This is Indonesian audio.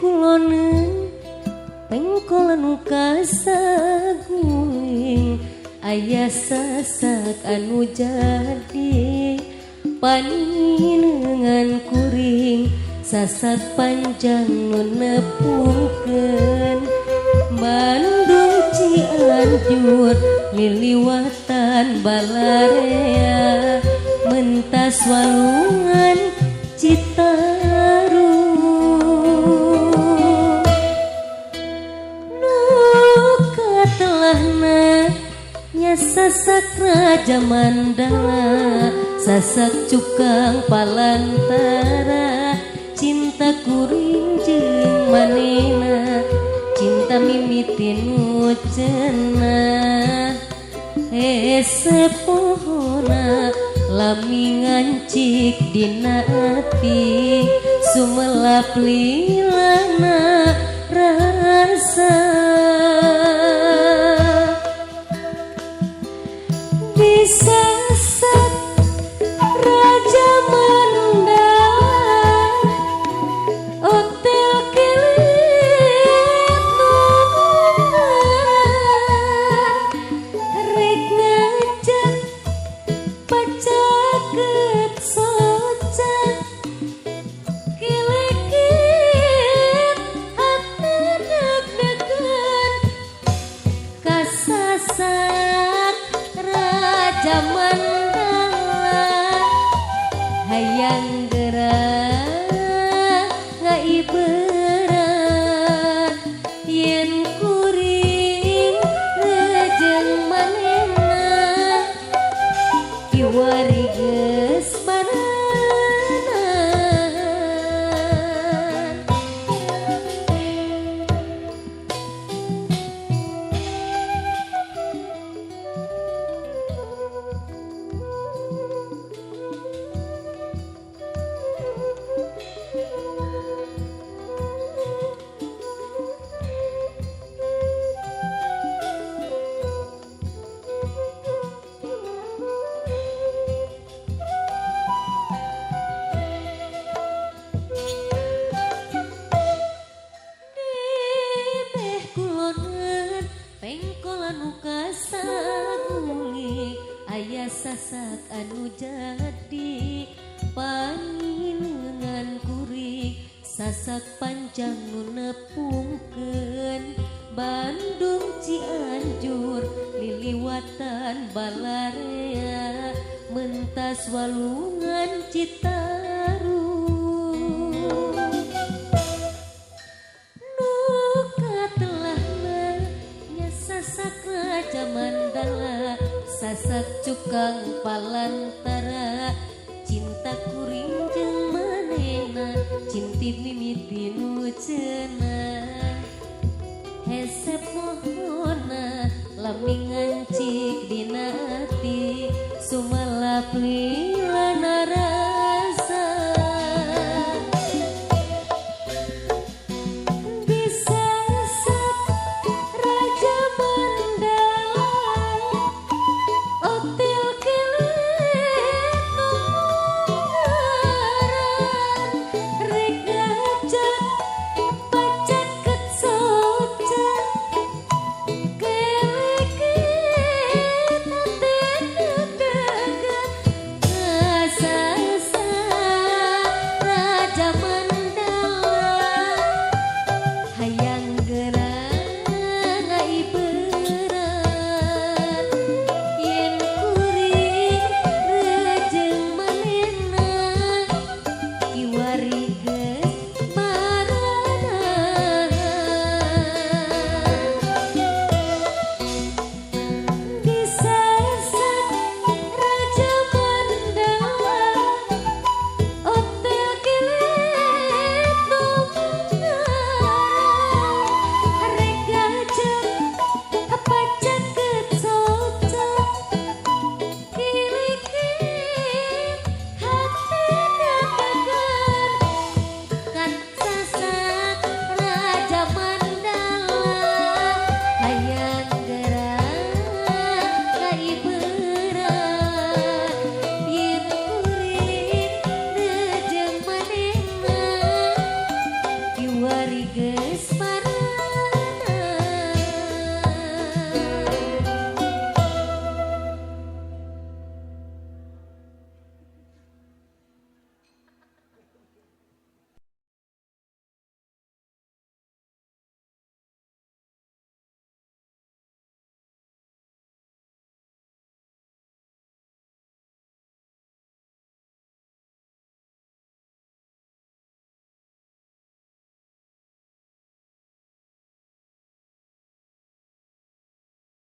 kulonen pengkolan kasaguling aya sasak anu jadi paninengan kuring sasak panjang nu nepungkeun Bandung Cianjur liliwatan Balarea mentas walungan Citarum nu katelahna nya sasak Raja Mandala sasak cukang Palantara cinta kuring jeung manehna cinta mimitin nu cenah hese pohona lami ngancik dina ati sumelap lilana rasa disasak Raja Mandala hotel kelit rek ngajak pacaket socan kilekit hati deg-degan kasasak Raja Mandala hayang gerak ngaiberan yen kuring rejeng manehna kiwari geus baranan pengkolan kasaguling aya sasak anu jadi paninengan kuring sasak panjang nu nepungkeun Bandung Cianjur liliwatan Balarea mentas walungan Citarum sasak Raja Mandala sasak cukang Palantara cinta kuring jeung manehna cinti mimiti nu cenah hese pohona lami ngancik dina ati sumalap